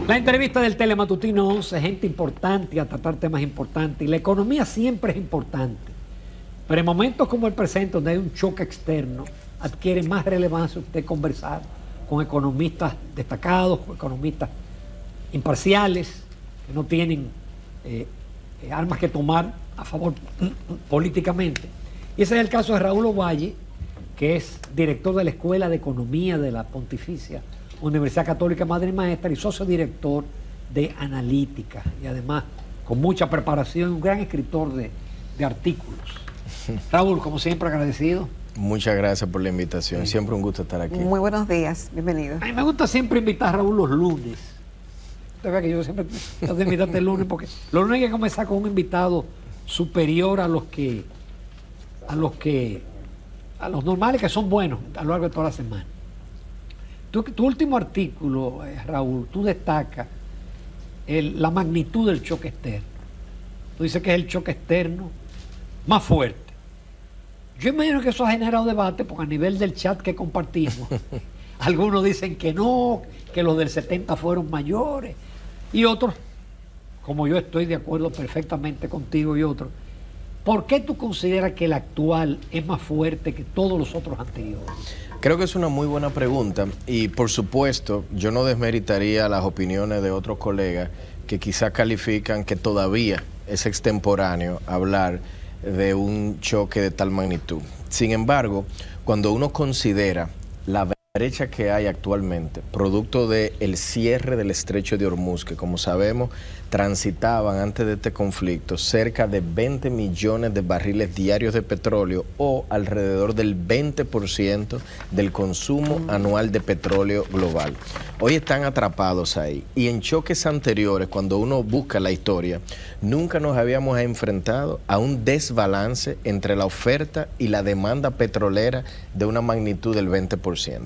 La entrevista del Telematutino 11, gente importante a tratar temas importantes. Y la economía siempre es importante. Pero en momentos como el presente, donde hay un choque externo, adquiere más relevancia usted conversar con economistas destacados, con economistas imparciales, que no tienen armas que tomar a favor políticamente. Y ese es el caso de Raúl Ovalle, que es director de la Escuela de Economía de la Pontificia Universidad Católica Madre y Maestra y socio director de Analítica, y además con mucha preparación, un gran escritor de artículos. Raúl, como siempre, agradecido. Muchas gracias por la invitación, siempre un gusto estar aquí. Muy buenos días, bienvenido. A mí me gusta siempre invitar a Raúl los lunes. Usted ve que yo siempre tengo que invitarte el lunes, porque los lunes hay que comenzar con un invitado superior a los normales, que son buenos a lo largo de toda la semana. Tu último artículo, Raúl, tú destacas la magnitud del choque externo. Tú dices que es el choque externo más fuerte. Yo imagino que eso ha generado debate, porque a nivel del chat que compartimos, algunos dicen que no, que los del 70 fueron mayores, y otros, como yo estoy de acuerdo perfectamente contigo y otros, ¿por qué tú consideras que el actual es más fuerte que todos los otros anteriores? Creo que es una muy buena pregunta y por supuesto yo no desmeritaría las opiniones de otros colegas que quizás califican que todavía es extemporáneo hablar de un choque de tal magnitud. Sin embargo, cuando uno considera la brecha que hay actualmente, producto del cierre del estrecho de Hormuz, que como sabemos transitaban antes de este conflicto cerca de 20 millones de barriles diarios de petróleo, o alrededor del 20% del consumo anual de petróleo global. Hoy están atrapados ahí, y en choques anteriores, cuando uno busca la historia, nunca nos habíamos enfrentado a un desbalance entre la oferta y la demanda petrolera de una magnitud del 20%.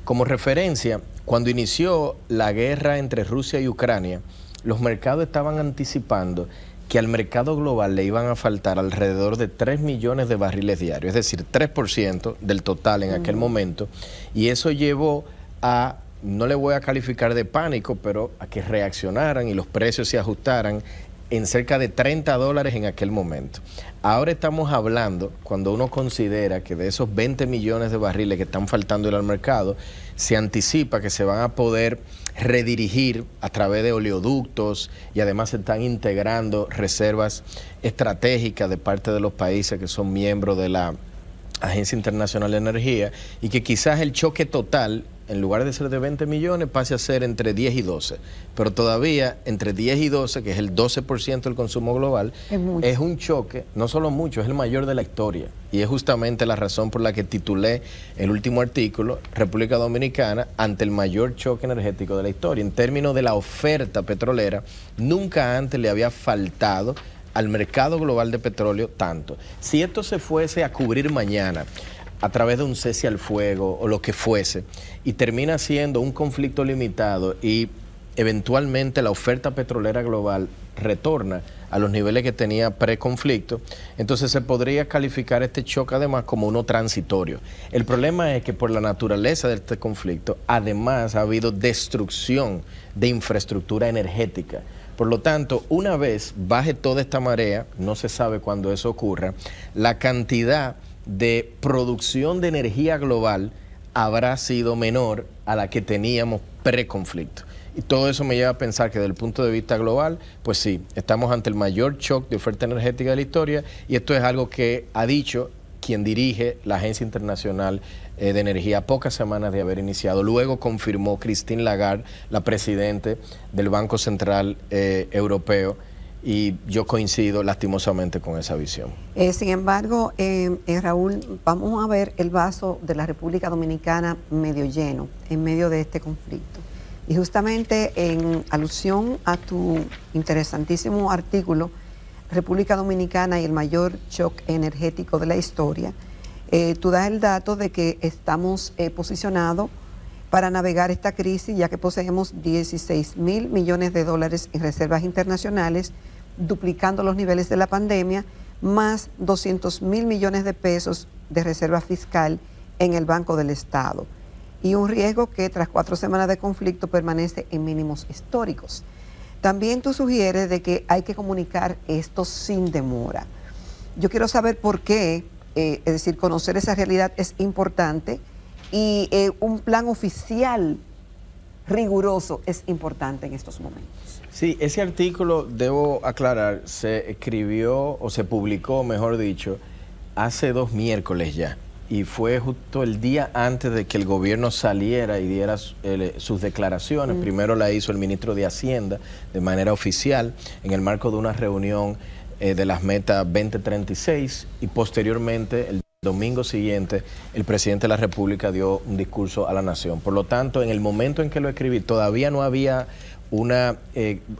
Como referencia, cuando inició la guerra entre Rusia y Ucrania, los mercados estaban anticipando que al mercado global le iban a faltar alrededor de 3 millones de barriles diarios, es decir, 3% del total en aquel momento, y eso llevó a, no le voy a calificar de pánico, pero a que reaccionaran y los precios se ajustaran en cerca de $30 en aquel momento. Ahora estamos hablando, cuando uno considera que de esos 20 millones de barriles que están faltando al mercado, se anticipa que se van a poder redirigir a través de oleoductos, y además se están integrando reservas estratégicas de parte de los países que son miembros de la Agencia Internacional de Energía, y que quizás el choque total, en lugar de ser de 20 millones, pase a ser entre 10 y 12. Pero todavía entre 10 y 12, que es el 12% del consumo global, es un choque, no solo mucho, es el mayor de la historia. Y es justamente la razón por la que titulé el último artículo, República Dominicana ante el mayor choque energético de la historia. En términos de la oferta petrolera, nunca antes le había faltado al mercado global de petróleo tanto. Si esto se fuese a cubrir mañana a través de un cese al fuego o lo que fuese, y termina siendo un conflicto limitado y eventualmente la oferta petrolera global retorna a los niveles que tenía pre-conflicto, entonces se podría calificar este choque además como uno transitorio. El problema es que por la naturaleza de este conflicto, además ha habido destrucción de infraestructura energética. Por lo tanto, una vez baje toda esta marea, no se sabe cuándo eso ocurra, la cantidad de producción de energía global habrá sido menor a la que teníamos pre-conflicto. Y todo eso me lleva a pensar que desde el punto de vista global, pues sí, estamos ante el mayor shock de oferta energética de la historia, y esto es algo que ha dicho quien dirige la Agencia Internacional de Energía a pocas semanas de haber iniciado. Luego confirmó Christine Lagarde, la presidente del Banco Central Europeo, y yo coincido lastimosamente con esa visión. Sin embargo, Raúl, vamos a ver el vaso de la República Dominicana medio lleno en medio de este conflicto. Y justamente en alusión a tu interesantísimo artículo, República Dominicana y el mayor shock energético de la historia, tú das el dato de que estamos posicionados para navegar esta crisis, ya que poseemos 16.000 millones de dólares en reservas internacionales, duplicando los niveles de la pandemia, más 200.000 millones de pesos de reserva fiscal en el Banco del Estado. y un riesgo que tras 4 semanas de conflicto permanece en mínimos históricos. También tú sugieres de que hay que comunicar esto sin demora. Yo quiero saber por qué, es decir, conocer esa realidad es importante y un plan oficial riguroso es importante en estos momentos. Sí, ese artículo, debo aclarar, se escribió o se publicó, mejor dicho, hace 2 miércoles ya. Y fue justo el día antes de que el gobierno saliera y diera sus declaraciones. Primero la hizo el ministro de Hacienda de manera oficial en el marco de una reunión de las metas 2036 y posteriormente el domingo siguiente el presidente de la República dio un discurso a la nación. Por lo tanto, en el momento en que lo escribí todavía no había una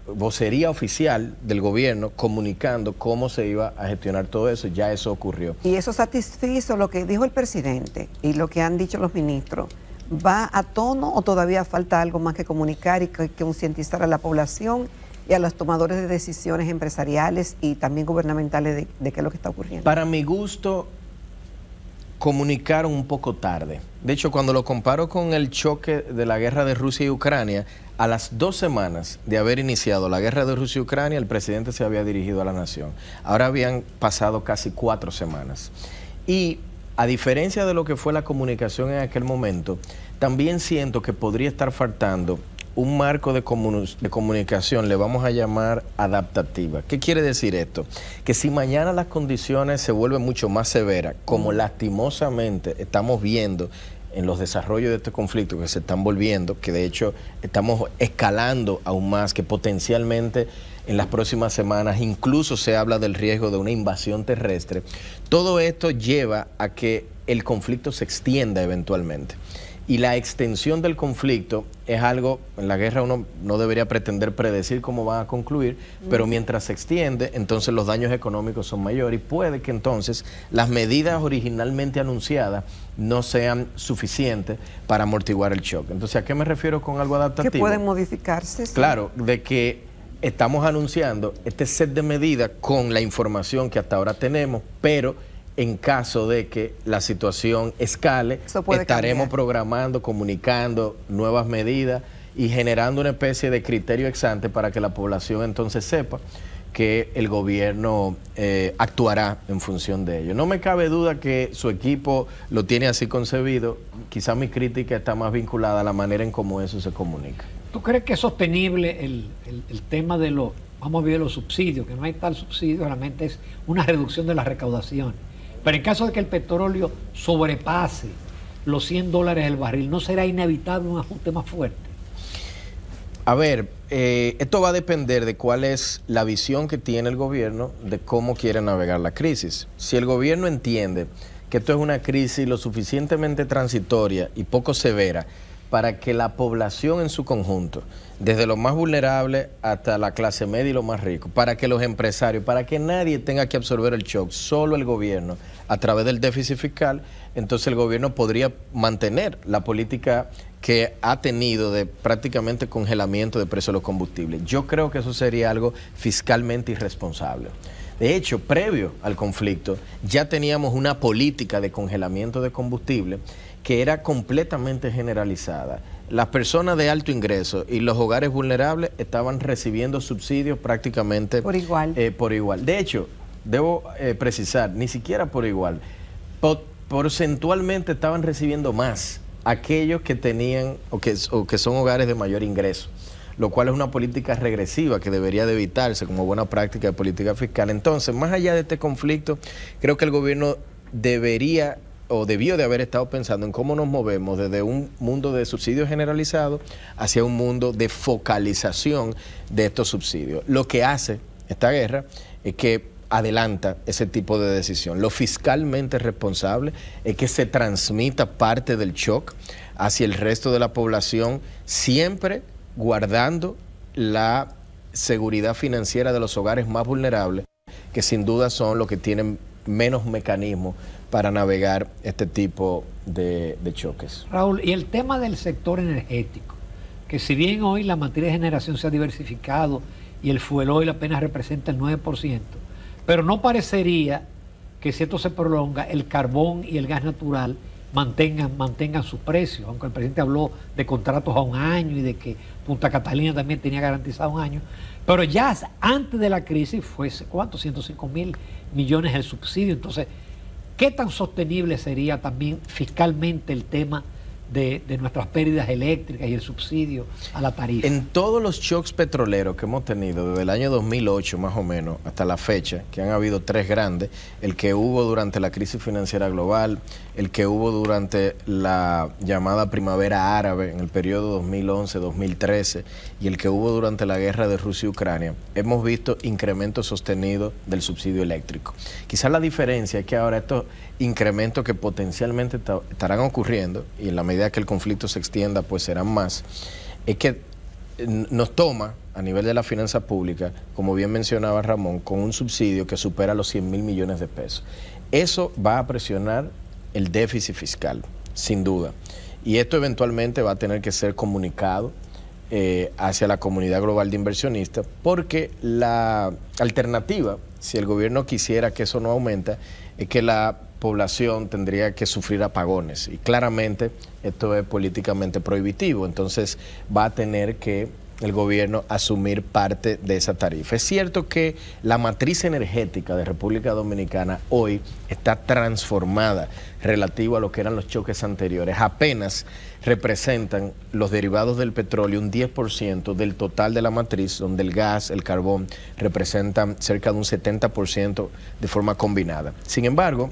vocería oficial del gobierno comunicando cómo se iba a gestionar todo eso. Ya eso ocurrió. ¿Y eso satisfizo lo que dijo el presidente y lo que han dicho los ministros? ¿Va a tono o todavía falta algo más que comunicar y que concientizar a la población y a los tomadores de decisiones empresariales y también gubernamentales de qué es lo que está ocurriendo? Para mi gusto, comunicaron un poco tarde. De hecho, cuando lo comparo con el choque de la guerra de Rusia y Ucrania, a las 2 semanas de haber iniciado la guerra de Rusia y Ucrania, el presidente se había dirigido a la nación. Ahora habían pasado casi 4 semanas. Y a diferencia de lo que fue la comunicación en aquel momento, también siento que podría estar faltando un marco de comunicación, le vamos a llamar adaptativa. ¿Qué quiere decir esto? Que si mañana las condiciones se vuelven mucho más severas, como lastimosamente estamos viendo en los desarrollos de este conflicto que se están volviendo, que de hecho estamos escalando aún más, que potencialmente en las próximas semanas incluso se habla del riesgo de una invasión terrestre, todo esto lleva a que el conflicto se extienda eventualmente. Y la extensión del conflicto es algo, en la guerra uno no debería pretender predecir cómo va a concluir, pero mientras se extiende, entonces los daños económicos son mayores y puede que entonces las medidas originalmente anunciadas no sean suficientes para amortiguar el shock. Entonces, ¿a qué me refiero con algo adaptativo? Que pueden modificarse. ¿Sí? Claro, de que estamos anunciando este set de medidas con la información que hasta ahora tenemos, pero en caso de que la situación escale, estaremos programando, comunicando nuevas medidas y generando una especie de criterio ex ante para que la población entonces sepa que el gobierno actuará en función de ello. No me cabe duda que su equipo lo tiene así concebido. Quizá mi crítica está más vinculada a la manera en cómo eso se comunica. ¿Tú crees que es sostenible el tema de los, vamos a ver, los subsidios? Que no hay tal subsidio, realmente es una reducción de la recaudación. Pero en caso de que el petróleo sobrepase los $100 el barril, ¿no será inevitable un ajuste más fuerte? A ver, esto va a depender de cuál es la visión que tiene el gobierno de cómo quiere navegar la crisis. Si el gobierno entiende que esto es una crisis lo suficientemente transitoria y poco severa para que la población en su conjunto, desde los más vulnerables hasta la clase media y los más ricos, para que los empresarios, para que nadie tenga que absorber el shock, solo el gobierno, a través del déficit fiscal, entonces el gobierno podría mantener la política que ha tenido de prácticamente congelamiento de precios de los combustibles. Yo creo que eso sería algo fiscalmente irresponsable. De hecho, previo al conflicto, ya teníamos una política de congelamiento de combustible que era completamente generalizada. Las personas de alto ingreso y los hogares vulnerables estaban recibiendo subsidios prácticamente por igual. Por igual. De hecho, debo precisar, ni siquiera por igual. Porcentualmente estaban recibiendo más aquellos que tenían o que son hogares de mayor ingreso, lo cual es una política regresiva que debería de evitarse como buena práctica de política fiscal. Entonces, más allá de este conflicto, creo que el gobierno debería o debió de haber estado pensando en cómo nos movemos desde un mundo de subsidios generalizados hacia un mundo de focalización de estos subsidios. Lo que hace esta guerra es que adelanta ese tipo de decisión. Lo fiscalmente responsable es que se transmita parte del shock hacia el resto de la población, siempre guardando la seguridad financiera de los hogares más vulnerables, que sin duda son los que tienen menos mecanismos para navegar este tipo de choques. Raúl, y el tema del sector energético, que si bien hoy la materia de generación se ha diversificado y el fuel oil apenas representa el 9%, pero no parecería que si esto se prolonga, el carbón y el gas natural mantengan sus precios, aunque el presidente habló de contratos a 1 año y de que Punta Catalina también tenía garantizado 1 año. Pero ya antes de la crisis fue, ¿cuánto? 105.000 millones el subsidio. Entonces, ¿qué tan sostenible sería también fiscalmente el tema de nuestras pérdidas eléctricas y el subsidio a la tarifa? En todos los shocks petroleros que hemos tenido desde el año 2008 más o menos hasta la fecha, que han habido 3 grandes, el que hubo durante la crisis financiera global, el que hubo durante la llamada primavera árabe en el periodo 2011-2013 y el que hubo durante la guerra de Rusia y Ucrania, hemos visto incrementos sostenidos del subsidio eléctrico. Quizás la diferencia es que ahora estos incrementos que potencialmente estarán ocurriendo, y en la medida que el conflicto se extienda pues serán más, es que nos toma a nivel de la finanza pública, como bien mencionaba Ramón, con un subsidio que supera los 100.000 millones de pesos. Eso va a presionar el déficit fiscal, sin duda, y esto eventualmente va a tener que ser comunicado hacia la comunidad global de inversionistas, porque la alternativa, si el gobierno quisiera que eso no aumenta, es que la población tendría que sufrir apagones, y claramente esto es políticamente prohibitivo, entonces va a tener que el gobierno asumir parte de esa tarifa. Es cierto que la matriz energética de República Dominicana hoy está transformada relativo a lo que eran los choques anteriores. Apenas representan los derivados del petróleo un 10% del total de la matriz, donde el gas, el carbón representan cerca de un 70% de forma combinada. Sin embargo,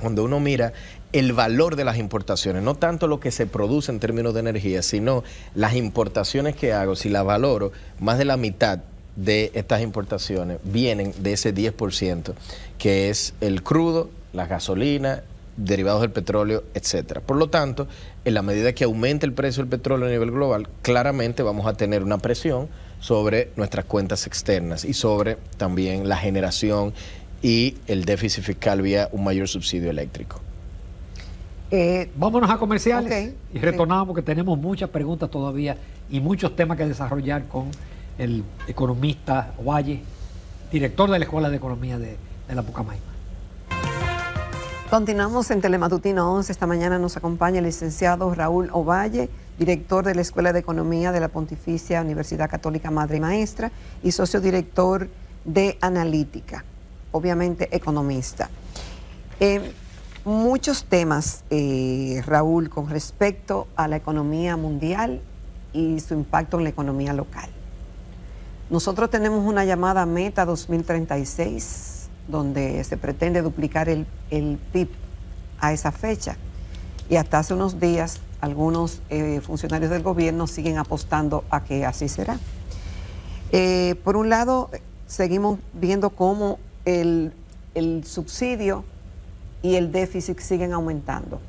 cuando uno mira el valor de las importaciones, no tanto lo que se produce en términos de energía, sino las importaciones que hago, si las valoro, más de la mitad de estas importaciones vienen de ese 10%, que es el crudo, la gasolina, derivados del petróleo, etcétera. Por lo tanto, en la medida que aumente el precio del petróleo a nivel global, claramente vamos a tener una presión sobre nuestras cuentas externas y sobre también la generación y el déficit fiscal vía un mayor subsidio eléctrico. Vámonos a comerciales, okay, y retornamos porque tenemos muchas preguntas todavía y muchos temas que desarrollar con el economista Ovalle, director de la Escuela de Economía de la Pucamaima. Continuamos en Telematutino 11. Esta mañana nos acompaña el licenciado Raúl Ovalle, director de la Escuela de Economía de la Pontificia Universidad Católica Madre y Maestra y socio director de Analítica, obviamente economista. Muchos temas, Raúl, con respecto a la economía mundial y su impacto en la economía local. Nosotros tenemos una llamada Meta 2036, donde se pretende duplicar el PIB a esa fecha. Y hasta hace unos días, algunos funcionarios del gobierno siguen apostando a que así será. Por un lado, seguimos viendo cómo el subsidio y el déficit siguen aumentando.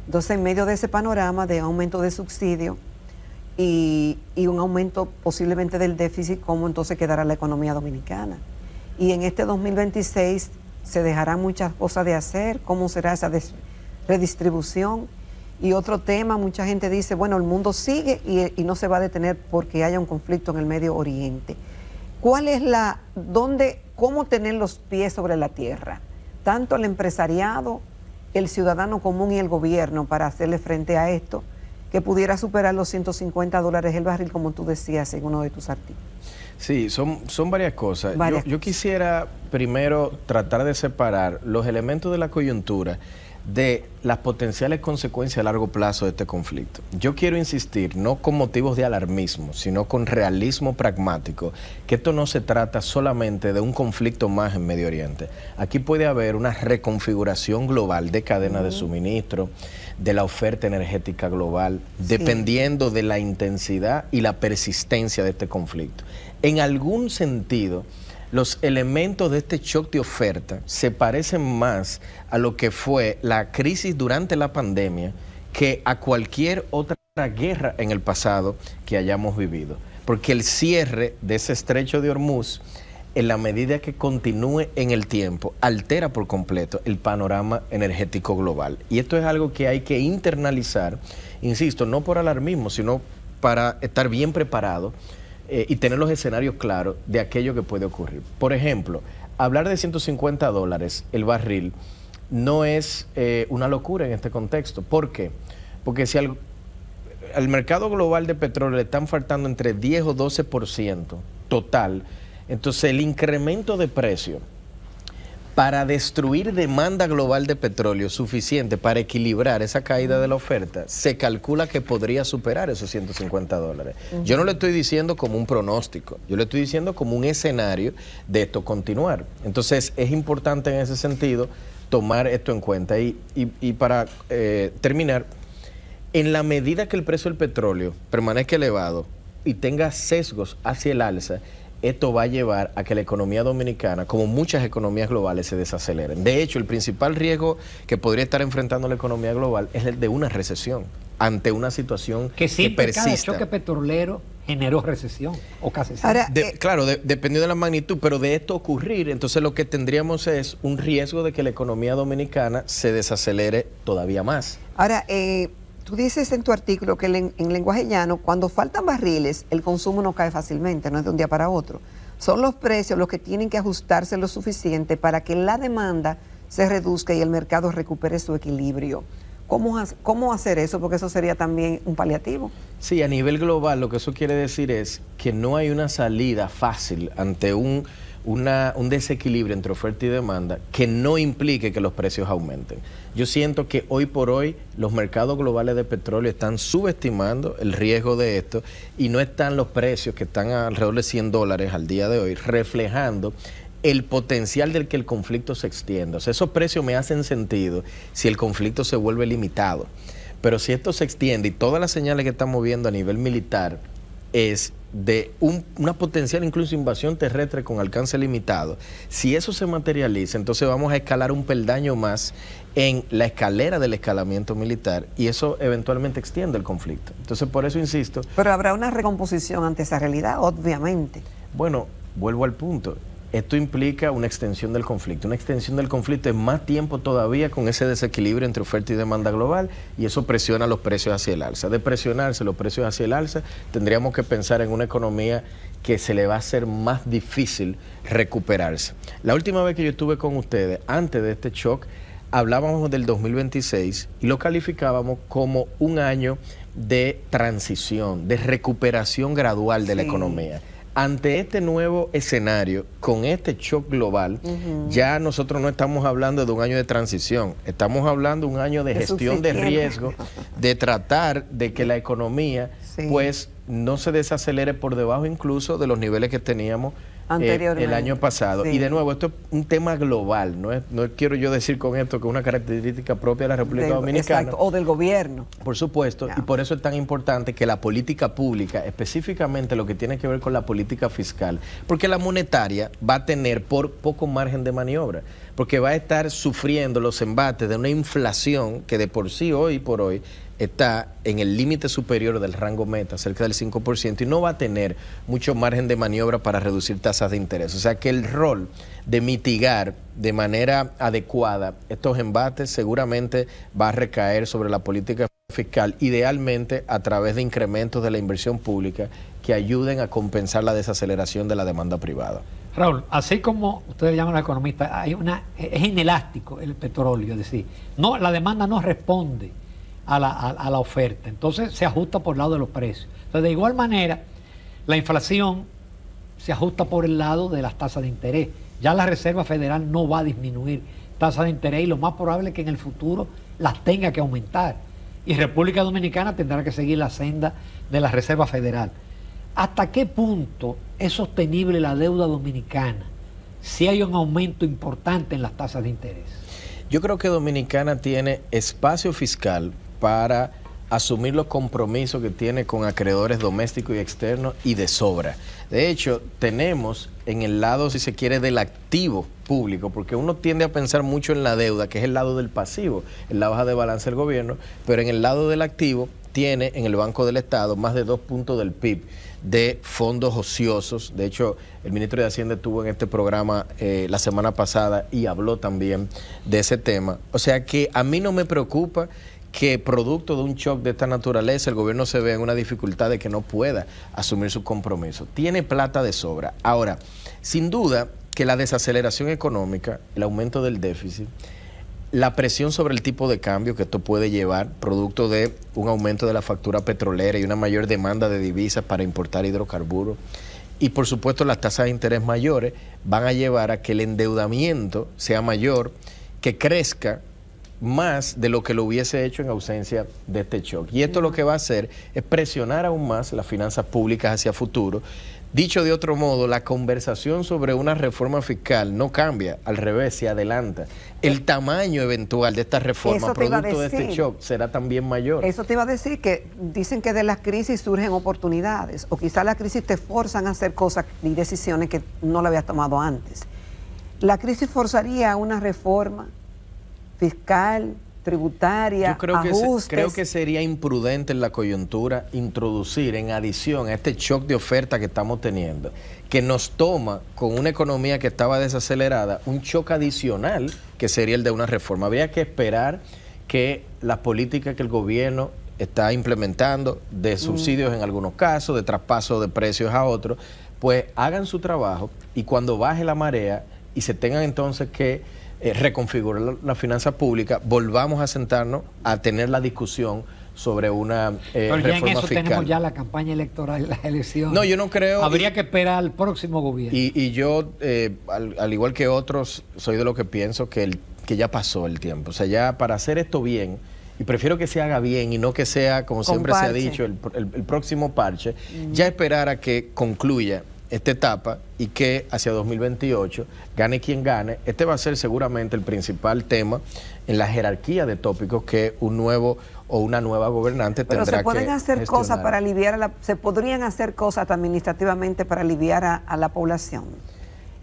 Entonces, en medio de ese panorama de aumento de subsidio y un aumento posiblemente del déficit, ¿cómo entonces quedará la economía dominicana? Y en este 2026 se dejarán muchas cosas de hacer. ¿Cómo será esa redistribución? Y otro tema, mucha gente dice, bueno, el mundo sigue y no se va a detener porque haya un conflicto en el Medio Oriente. ¿Cuál es cómo tener los pies sobre la tierra? Tanto el empresariado, el ciudadano común y el gobierno para hacerle frente a esto, que pudiera superar los $150 el barril, como tú decías en uno de tus artículos. Sí, son varias cosas. Yo quisiera primero tratar de separar los elementos de la coyuntura de las potenciales consecuencias a largo plazo de este conflicto. Yo quiero insistir, no con motivos de alarmismo, sino con realismo pragmático, que esto no se trata solamente de un conflicto más en Medio Oriente. Aquí puede haber una reconfiguración global de cadena de suministro, de la oferta energética global, dependiendo de la intensidad y la persistencia de este conflicto. En algún sentido, los elementos de este shock de oferta se parecen más a lo que fue la crisis durante la pandemia que a cualquier otra guerra en el pasado que hayamos vivido. Porque el cierre de ese estrecho de Hormuz, en la medida que continúe en el tiempo, altera por completo el panorama energético global. Y esto es algo que hay que internalizar, insisto, no por alarmismo, sino para estar bien preparado y tener los escenarios claros de aquello que puede ocurrir. Por ejemplo, hablar de $150 el barril no es una locura en este contexto. ¿Por qué? Porque si al mercado global de petróleo le están faltando entre 10 o 12% total, entonces el incremento de precio para destruir demanda global de petróleo suficiente para equilibrar esa caída de la oferta, se calcula que podría superar esos $150. Yo no le estoy diciendo como un pronóstico, yo le estoy diciendo como un escenario de esto continuar. Entonces es importante en ese sentido tomar esto en cuenta. Y para terminar, en la medida que el precio del petróleo permanezca elevado y tenga sesgos hacia el alza, esto va a llevar a que la economía dominicana, como muchas economías globales, se desaceleren. De hecho, el principal riesgo que podría estar enfrentando la economía global es el de una recesión ante una situación que siempre persista. Cada choque petrolero generó recesión, o casi siempre. Ahora, Claro, dependiendo de la magnitud, pero de esto ocurrir, entonces lo que tendríamos es un riesgo de que la economía dominicana se desacelere todavía más. Ahora, tú dices en tu artículo que en lenguaje llano, cuando faltan barriles, el consumo no cae fácilmente, no es de un día para otro. Son los precios los que tienen que ajustarse lo suficiente para que la demanda se reduzca y el mercado recupere su equilibrio. ¿Cómo hacer eso? Porque eso sería también un paliativo. Sí, a nivel global lo que eso quiere decir es que no hay una salida fácil ante un desequilibrio entre oferta y demanda que no implique que los precios aumenten. Yo siento que hoy por hoy los mercados globales de petróleo están subestimando el riesgo de esto y no están los precios que están alrededor de $100 al día de hoy reflejando el potencial del que el conflicto se extienda. O sea, esos precios me hacen sentido si el conflicto se vuelve limitado. Pero si esto se extiende y todas las señales que estamos viendo a nivel militar es de una potencial incluso invasión terrestre con alcance limitado, si eso se materializa, entonces vamos a escalar un peldaño más en la escalera del escalamiento militar y eso eventualmente extiende el conflicto. Entonces, por eso insisto. Pero habrá una recomposición ante esa realidad, obviamente. Bueno, vuelvo al punto. Esto implica una extensión del conflicto. Una extensión del conflicto es más tiempo todavía con ese desequilibrio entre oferta y demanda global y eso presiona los precios hacia el alza. De presionarse los precios hacia el alza, tendríamos que pensar en una economía que se le va a hacer más difícil recuperarse. La última vez que yo estuve con ustedes, antes de este shock, hablábamos del 2026 y lo calificábamos como un año de transición, de recuperación gradual de la economía. Ante este nuevo escenario, con este shock global, ya nosotros no estamos hablando de un año de transición, estamos hablando de un año de gestión de riesgo, de tratar de que la economía pues no se desacelere por debajo incluso de los niveles que teníamos el año pasado. Y de nuevo, esto es un tema global, no quiero yo decir con esto que es una característica propia de la República Dominicana. Exacto, o del gobierno. Por supuesto, y por eso es tan importante que la política pública, específicamente lo que tiene que ver con la política fiscal, porque la monetaria va a tener por poco margen de maniobra, porque va a estar sufriendo los embates de una inflación que de por sí, hoy por hoy, está en el límite superior del rango meta, cerca del 5%, y no va a tener mucho margen de maniobra para reducir tasas de interés. O sea que el rol de mitigar de manera adecuada estos embates seguramente va a recaer sobre la política fiscal, idealmente a través de incrementos de la inversión pública que ayuden a compensar la desaceleración de la demanda privada. Raúl, así como ustedes llaman a los economistas, es inelástico el petróleo, es decir, la demanda no responde a la oferta, entonces se ajusta por el lado de los precios. Entonces, de igual manera, la inflación se ajusta por el lado de las tasas de interés. Ya la Reserva Federal no va a disminuir tasas de interés y lo más probable es que en el futuro las tenga que aumentar. Y República Dominicana tendrá que seguir la senda de la Reserva Federal. ¿Hasta qué punto es sostenible la deuda dominicana si hay un aumento importante en las tasas de interés? Yo creo que Dominicana tiene espacio fiscal para asumir los compromisos que tiene con acreedores domésticos y externos y de sobra. De hecho, tenemos en el lado, si se quiere, del activo público, porque uno tiende a pensar mucho en la deuda, que es el lado del pasivo, en la hoja de balance del gobierno, pero en el lado del activo tiene en el Banco del Estado más de 2 puntos del PIB de fondos ociosos. De hecho, el ministro de Hacienda estuvo en este programa la semana pasada y habló también de ese tema. O sea que a mí no me preocupa que producto de un shock de esta naturaleza el gobierno se vea en una dificultad de que no pueda asumir su compromiso. Tiene plata de sobra. Ahora, sin duda que la desaceleración económica, el aumento del déficit, la presión sobre el tipo de cambio que esto puede llevar, producto de un aumento de la factura petrolera y una mayor demanda de divisas para importar hidrocarburos, y por supuesto las tasas de interés mayores van a llevar a que el endeudamiento sea mayor, que crezca más de lo que lo hubiese hecho en ausencia de este shock. Y esto lo que va a hacer es presionar aún más las finanzas públicas hacia futuro. Dicho de otro modo, la conversación sobre una reforma fiscal no cambia, al revés, se adelanta. El tamaño eventual de esta reforma, producto de este shock, será también mayor. Eso te iba a decir, que dicen que de las crisis surgen oportunidades, o quizás las crisis te forzan a hacer cosas y decisiones que no la habías tomado antes. La crisis forzaría una reforma fiscal, tributaria, yo creo que sería imprudente en la coyuntura introducir en adición a este shock de oferta que estamos teniendo, que nos toma con una economía que estaba desacelerada, un shock adicional que sería el de una reforma. Habría que esperar que las políticas que el gobierno está implementando, de subsidios en algunos casos, de traspaso de precios a otros, pues hagan su trabajo, y cuando baje la marea y se tengan entonces que reconfigurar la finanza pública, volvamos a sentarnos a tener la discusión sobre una pero ya reforma en eso fiscal. Tenemos ya la campaña electoral y las elecciones. No, yo no creo. Habría que esperar al próximo gobierno. Y yo, al igual que otros, soy de lo que pienso que ya pasó el tiempo. O sea, ya para hacer esto bien, y prefiero que se haga bien y no que sea, como siempre se ha dicho, el próximo parche, ya esperar a que concluya esta etapa y que hacia 2028 gane quien gane. Este va a ser seguramente el principal tema en la jerarquía de tópicos que un nuevo o una nueva gobernante tendrá que Pero se pueden hacer gestionar. cosas para aliviar se podrían hacer cosas administrativamente para aliviar a la población,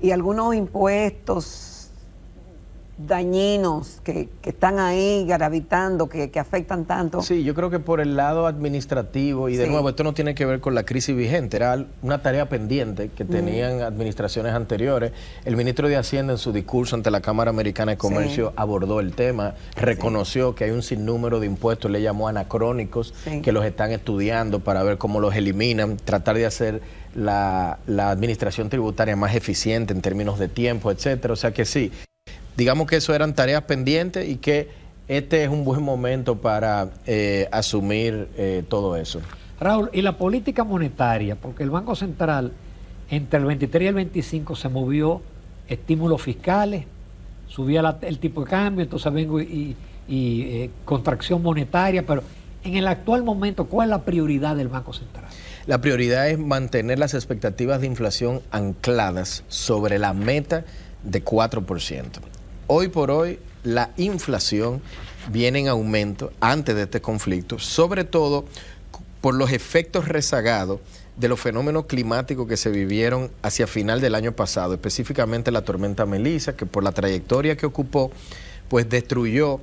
y algunos impuestos dañinos que están ahí gravitando, que afectan tanto. Sí, yo creo que por el lado administrativo, y de nuevo, esto no tiene que ver con la crisis vigente, era una tarea pendiente que tenían administraciones anteriores. El ministro de Hacienda, en su discurso ante la Cámara Americana de Comercio, abordó el tema, reconoció que hay un sinnúmero de impuestos, le llamó anacrónicos, que los están estudiando para ver cómo los eliminan, tratar de hacer la administración tributaria más eficiente en términos de tiempo, etcétera. O sea que sí, digamos que eso eran tareas pendientes y que este es un buen momento para asumir todo eso. Raúl, y la política monetaria, porque el Banco Central entre el 23 y el 25 se movió estímulos fiscales, subía el tipo de cambio, entonces vengo y contracción monetaria, pero en el actual momento, ¿cuál es la prioridad del Banco Central? La prioridad es mantener las expectativas de inflación ancladas sobre la meta de 4%. Hoy por hoy, la inflación viene en aumento antes de este conflicto, sobre todo por los efectos rezagados de los fenómenos climáticos que se vivieron hacia final del año pasado, específicamente la tormenta Melissa, que por la trayectoria que ocupó, pues destruyó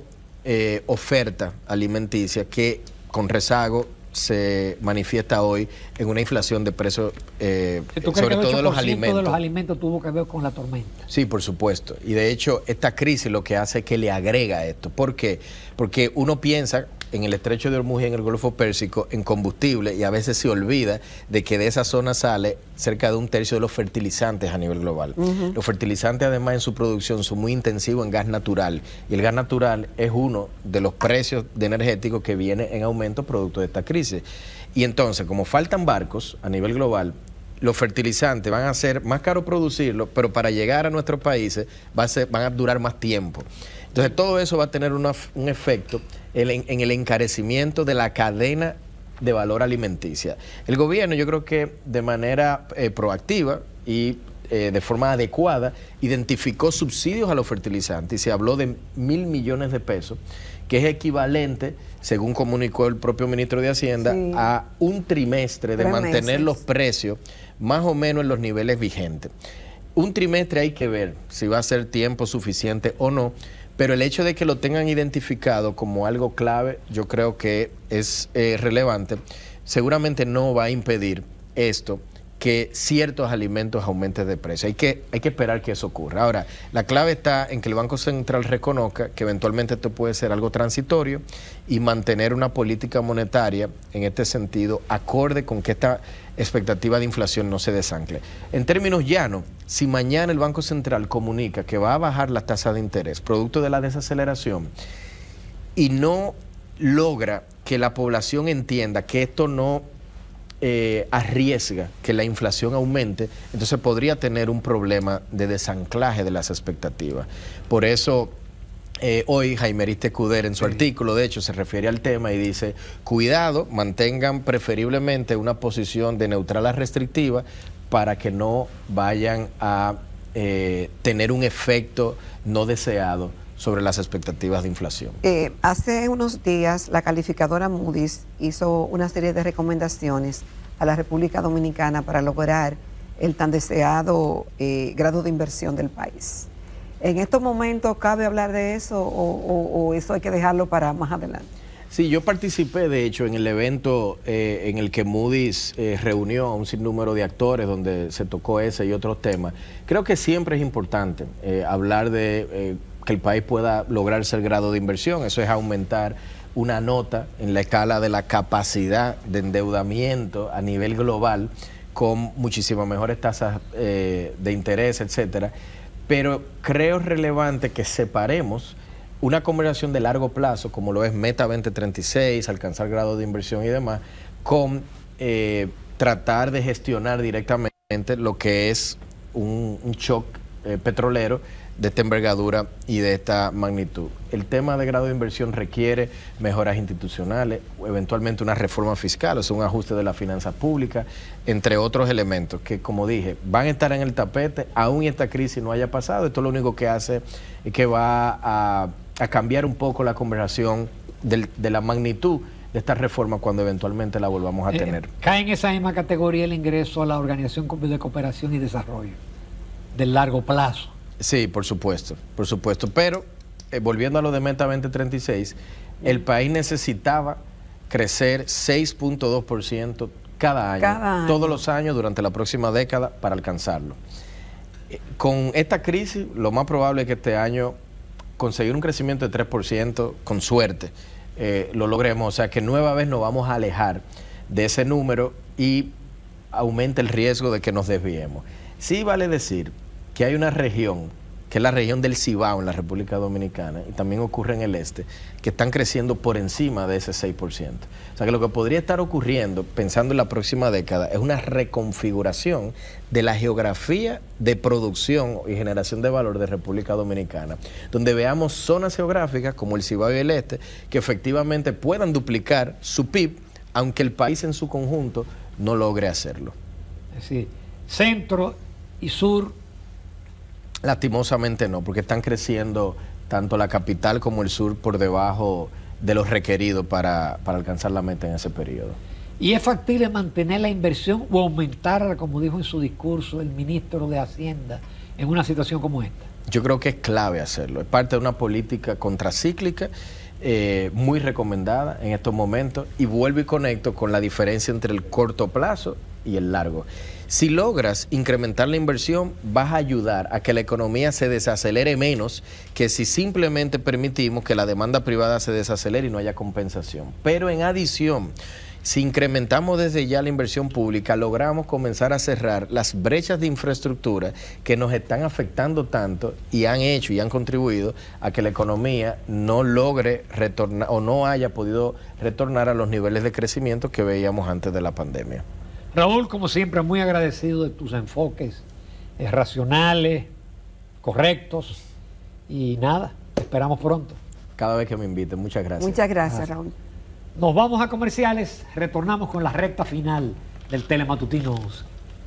oferta alimenticia que con rezago se manifiesta hoy en una inflación de precios, sobre todo de los alimentos. De los alimentos tuvo que ver con la tormenta. Sí, por supuesto. Y de hecho, esta crisis lo que hace es que le agrega esto. ¿Por qué? Porque uno piensa en el estrecho de Hormuz y en el Golfo Pérsico en combustible, y a veces se olvida de que de esa zona sale cerca de 1/3 de los fertilizantes a nivel global. Los fertilizantes, además, en su producción son muy intensivos en gas natural, y el gas natural es uno de los precios de energéticos que viene en aumento producto de esta crisis. Y entonces, como faltan barcos a nivel global, los fertilizantes van a ser más caros producirlos, pero para llegar a nuestros países van a durar más tiempo. Entonces, todo eso va a tener un efecto en el encarecimiento de la cadena de valor alimenticia. El gobierno, yo creo que de manera proactiva y de forma adecuada, identificó subsidios a los fertilizantes y se habló de 1.000 millones de pesos, que es equivalente, según comunicó el propio ministro de Hacienda, a un trimestre de mantener los precios más o menos en los niveles vigentes. Un trimestre hay que ver si va a ser tiempo suficiente o no, pero el hecho de que lo tengan identificado como algo clave, yo creo que es relevante. Seguramente no va a impedir esto que ciertos alimentos aumenten de precio. Hay que esperar que eso ocurra. Ahora, la clave está en que el Banco Central reconozca que eventualmente esto puede ser algo transitorio y mantener una política monetaria en este sentido acorde con que esta expectativa de inflación no se desancle. En términos llanos, si mañana el Banco Central comunica que va a bajar la tasa de interés producto de la desaceleración y no logra que la población entienda que esto no arriesga que la inflación aumente, entonces podría tener un problema de desanclaje de las expectativas. Por eso hoy Jaime Ariste Escudero en su artículo, de hecho, se refiere al tema y dice, cuidado, mantengan preferiblemente una posición de neutral a restrictiva para que no vayan a tener un efecto no deseado sobre las expectativas de inflación. Hace unos días la calificadora Moody's hizo una serie de recomendaciones a la República Dominicana para lograr el tan deseado grado de inversión del país. ¿En estos momentos cabe hablar de eso o eso hay que dejarlo para más adelante? Sí, yo participé de hecho en el evento en el que Moody's reunió a un sinnúmero de actores donde se tocó ese y otros temas. Creo que siempre es importante hablar de que el país pueda lograrse el grado de inversión. Eso es aumentar una nota en la escala de la capacidad de endeudamiento a nivel global con muchísimas mejores tasas de interés, etcétera. Pero creo relevante que separemos una conversación de largo plazo, como lo es Meta 2036, alcanzar grado de inversión y demás, con tratar de gestionar directamente lo que es un shock petrolero de esta envergadura y de esta magnitud. El tema de grado de inversión requiere mejoras institucionales, eventualmente una reforma fiscal, o sea, un ajuste de las finanzas públicas, entre otros elementos que, como dije, van a estar en el tapete, aún esta crisis no haya pasado. Esto lo único que hace es que va a cambiar un poco la conversación de la magnitud de esta reforma cuando eventualmente la volvamos a tener. Cae en esa misma categoría el ingreso a la Organización de Cooperación y Desarrollo, del largo plazo. Sí, por supuesto, pero volviendo a lo de Meta 2036, el país necesitaba crecer 6.2% cada año, todos los años durante la próxima década para alcanzarlo. Con esta crisis, lo más probable es que este año conseguir un crecimiento de 3%, con suerte, lo logremos, o sea que nueva vez nos vamos a alejar de ese número y aumenta el riesgo de que nos desviemos. Sí vale decir que hay una región, que es la región del Cibao en la República Dominicana, y también ocurre en el este, que están creciendo por encima de ese 6%. O sea que lo que podría estar ocurriendo, pensando en la próxima década, es una reconfiguración de la geografía de producción y generación de valor de República Dominicana, donde veamos zonas geográficas como el Cibao y el este, que efectivamente puedan duplicar su PIB, aunque el país en su conjunto no logre hacerlo. Es decir, centro y sur. Lastimosamente no, porque están creciendo tanto la capital como el sur por debajo de lo requerido para alcanzar la meta en ese periodo. ¿Y es factible mantener la inversión o aumentarla, como dijo en su discurso el ministro de Hacienda, en una situación como esta? Yo creo que es clave hacerlo. Es parte de una política contracíclica muy recomendada en estos momentos, y vuelvo y conecto con la diferencia entre el corto plazo y el largo. Si logras incrementar la inversión, vas a ayudar a que la economía se desacelere menos que si simplemente permitimos que la demanda privada se desacelere y no haya compensación. Pero en adición, si incrementamos desde ya la inversión pública, logramos comenzar a cerrar las brechas de infraestructura que nos están afectando tanto y han hecho y han contribuido a que la economía no logre retornar o no haya podido retornar a los niveles de crecimiento que veíamos antes de la pandemia. Raúl, como siempre, muy agradecido de tus enfoques racionales, correctos, y nada, te esperamos pronto. Cada vez que me inviten, muchas gracias. Muchas gracias, Raúl. Nos vamos a comerciales, retornamos con la recta final del Telematutino 11.